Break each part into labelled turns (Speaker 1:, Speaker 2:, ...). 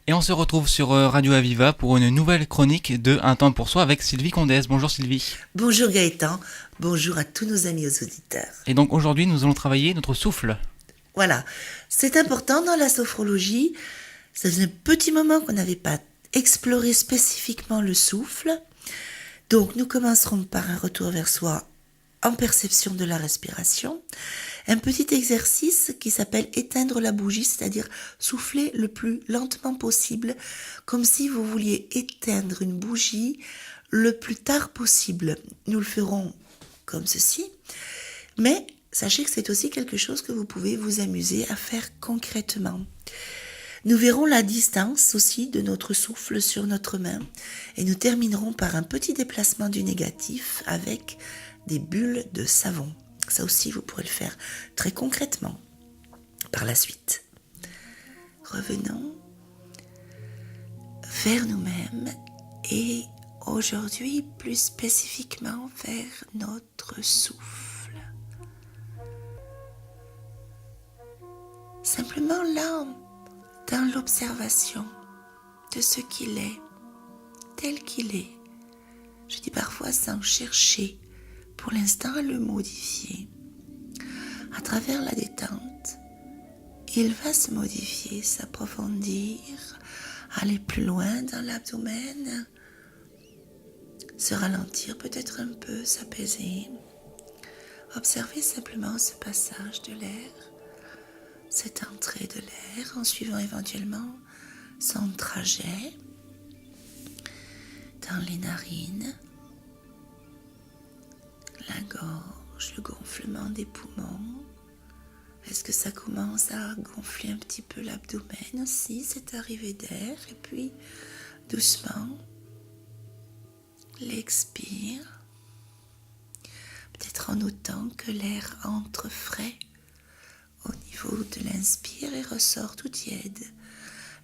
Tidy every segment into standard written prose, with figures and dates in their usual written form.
Speaker 1: Et on se retrouve sur Radio Aviva pour une nouvelle chronique de Un temps pour soi avec Sylvie Condès. Bonjour Sylvie.
Speaker 2: Bonjour Gaëtan, bonjour à tous nos amis aux auditeurs.
Speaker 1: Et donc aujourd'hui nous allons travailler notre souffle.
Speaker 2: Voilà, c'est important dans la sophrologie. Ça faisait un petit moment qu'on n'avait pas exploré spécifiquement le souffle. Donc nous commencerons par un retour vers soi en perception de la respiration. Un petit exercice qui s'appelle éteindre la bougie, c'est-à-dire souffler le plus lentement possible, comme si vous vouliez éteindre une bougie le plus tard possible. Nous le ferons comme ceci, mais sachez que c'est aussi quelque chose que vous pouvez vous amuser à faire concrètement. Nous verrons la distance aussi de notre souffle sur notre main et nous terminerons par un petit déplacement du négatif avec des bulles de savon. Ça aussi, vous pourrez le faire très concrètement par la suite. Revenons vers nous-mêmes et aujourd'hui plus spécifiquement vers notre souffle. Simplement là, dans l'observation de ce qu'il est, tel qu'il est. Je dis parfois sans chercher pour l'instant à le modifier. À travers la détente, il va se modifier, s'approfondir, aller plus loin dans l'abdomen, se ralentir peut-être un peu, s'apaiser. Observez simplement ce passage de l'air, cette entrée de l'air en suivant éventuellement son trajet dans les narines, la gorge, le gonflement des poumons. Est-ce que ça commence à gonfler un petit peu l'abdomen aussi, cette arrivée d'air? Et puis, doucement, l'expire. Peut-être en notant que l'air entre frais au niveau de l'inspire et ressort tout tiède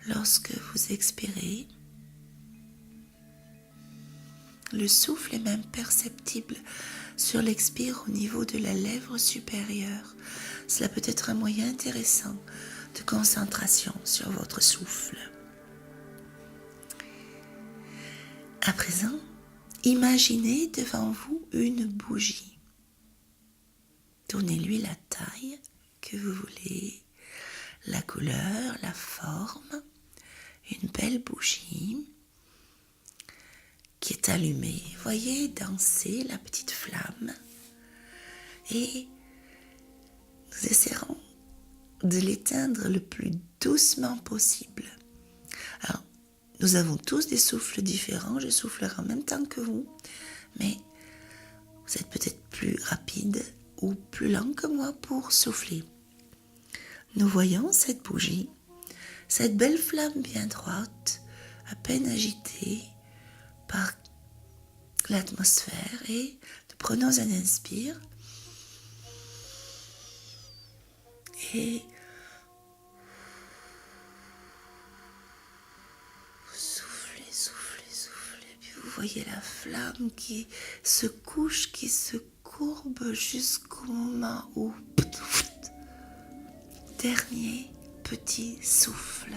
Speaker 2: lorsque vous expirez. Le souffle est même perceptible sur l'expire au niveau de la lèvre supérieure. Cela peut être un moyen intéressant de concentration sur votre souffle. À présent, imaginez devant vous une bougie. Donnez-lui la taille que vous voulez, la couleur, la forme. Une belle bougie qui est allumée. Voyez danser la petite flamme et nous essaierons de l'éteindre le plus doucement possible. Alors, nous avons tous des souffles différents, je soufflerai en même temps que vous, mais vous êtes peut-être plus rapide ou plus lent que moi pour souffler. Nous voyons cette bougie, cette belle flamme bien droite, à peine agitée par l'atmosphère, et nous prenons un inspire et soufflez, soufflez, soufflez. Puis vous voyez la flamme qui se couche, qui se courbe jusqu'au moment où dernier petit souffle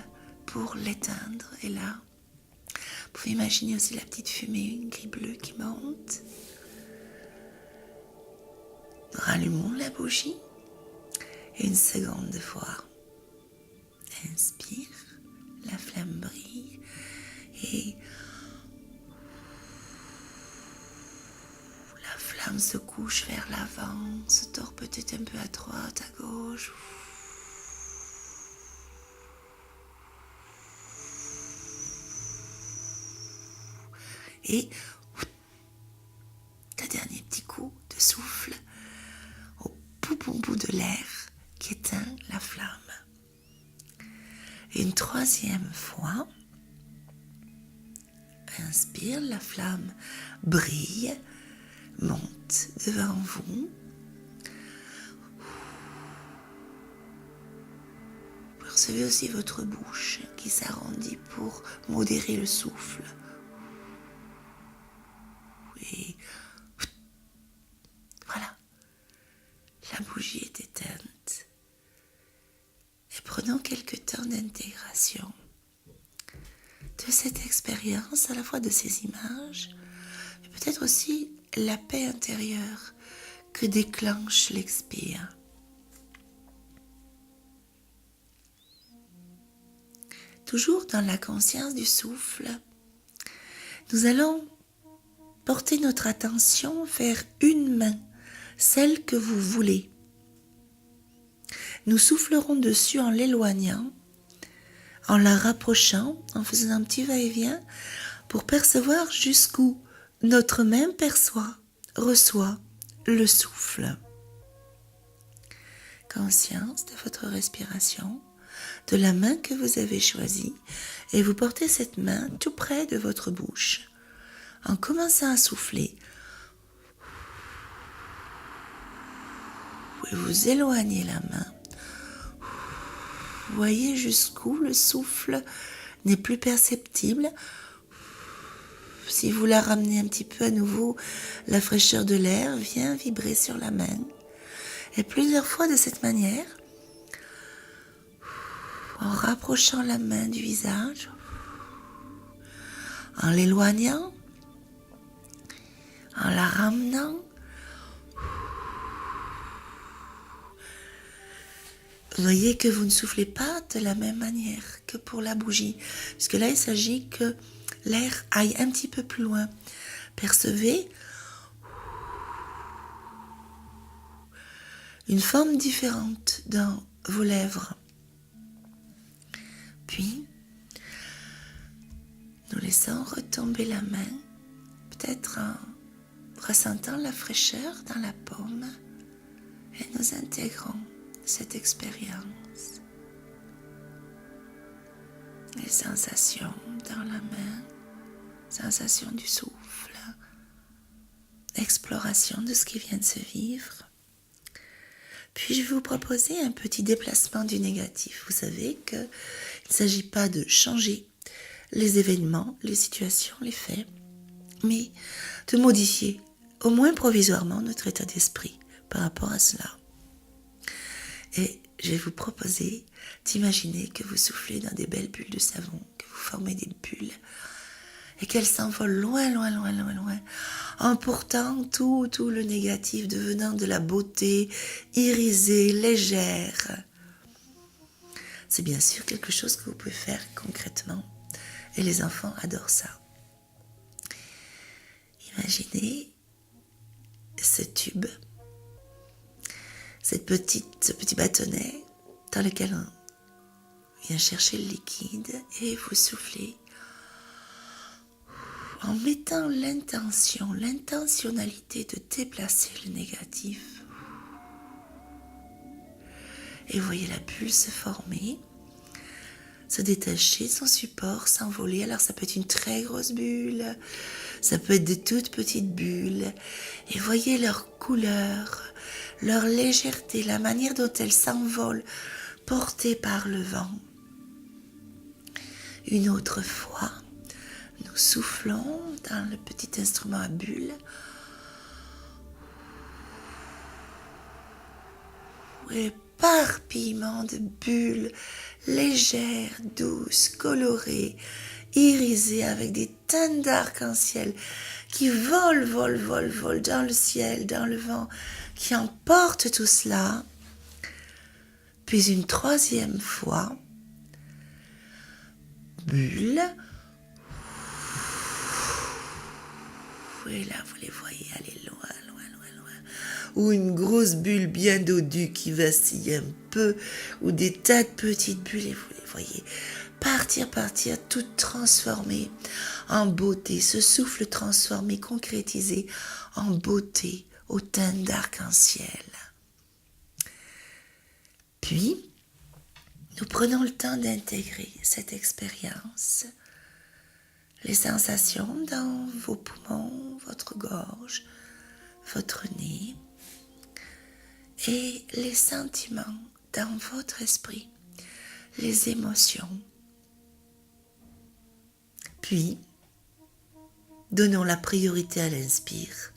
Speaker 2: pour l'éteindre. Et là, vous pouvez imaginer aussi la petite fumée gris-bleu qui monte. Nous rallumons la bougie et une seconde fois. Inspire, la flamme brille et la flamme se couche vers l'avant, se tord peut-être un peu à droite, à gauche. Et le dernier petit coup de souffle au bout de l'air qui éteint la flamme. Et une troisième fois, inspire, la flamme brille, monte devant vous. Vous percevez aussi votre bouche qui s'arrondit pour modérer le souffle. Et voilà, la bougie est éteinte. Et prenons quelques temps d'intégration. de cette expérience, à la fois de ces images, mais peut-être aussi la paix intérieure que déclenche l'expire. Toujours dans la conscience du souffle, nous allons porter notre attention vers une main, celle que vous voulez. Nous soufflerons dessus en l'éloignant, en la rapprochant, en faisant un petit va-et-vient pour percevoir jusqu'où notre main reçoit le souffle. Conscience de votre respiration, de la main que vous avez choisie, et vous portez cette main tout près de votre bouche. En commençant à souffler, et vous éloignez la main. Vous voyez jusqu'où le souffle n'est plus perceptible. Si vous la ramenez un petit peu à nouveau, la fraîcheur de l'air vient vibrer sur la main. Et plusieurs fois de cette manière, en rapprochant la main du visage, en l'éloignant, en la ramenant, vous voyez que vous ne soufflez pas de la même manière que pour la bougie, puisque là il s'agit que l'air aille un petit peu plus loin. Percevez une forme différente dans vos lèvres. Puis, nous laissons retomber la main, peut-être en ressentant la fraîcheur dans la paume, et nous intégrons cette expérience. Les sensations dans la main, sensations du souffle, exploration de ce qui vient de se vivre. Puis je vais vous proposer un petit déplacement du négatif. Vous savez qu'il ne s'agit pas de changer les événements, les situations, les faits, mais de modifier, au moins provisoirement, notre état d'esprit par rapport à cela. Et je vais vous proposer d'imaginer que vous soufflez dans des belles bulles de savon, que vous formez des bulles et qu'elles s'envolent loin, loin, loin, loin, loin, emportant tout le négatif, devenant de la beauté irisée, légère. C'est bien sûr quelque chose que vous pouvez faire concrètement et les enfants adorent ça. Imaginez ce tube, ce petit bâtonnet dans lequel on vient chercher le liquide et vous soufflez en mettant l'intentionnalité de déplacer le négatif. Et vous voyez la bulle se former, se détacher de son support, s'envoler. Alors ça peut être une très grosse bulle, ça peut être des toutes petites bulles. Et voyez leur couleur, leur légèreté, la manière dont elles s'envolent, portées par le vent. Une autre fois, nous soufflons dans le petit instrument à bulles. Éparpillement de bulles légères, douces, colorées, irisées avec des teintes d'arc-en-ciel qui volent dans le ciel, dans le vent, qui emportent tout cela. Puis une troisième fois, bulles. Et là, vous les voyez aller loin. Ou une grosse bulle bien dodue qui vacille un peu, ou des tas de petites bulles, et vous les voyez partir, toutes transformées en beauté, ce souffle transformé, concrétisé en beauté, aux teintes d'arc-en-ciel. Puis, nous prenons le temps d'intégrer cette expérience, les sensations dans vos poumons, votre gorge, votre nez, et les sentiments dans votre esprit, les émotions. Puis, donnons la priorité à l'inspire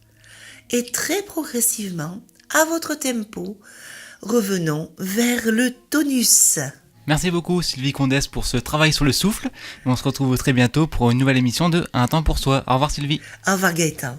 Speaker 2: et très progressivement, à votre tempo, revenons vers le tonus.
Speaker 1: Merci beaucoup Sylvie Condès pour ce travail sur le souffle. On se retrouve très bientôt pour une nouvelle émission de Un temps pour soi. Au revoir Sylvie.
Speaker 2: Au revoir Gaëtan.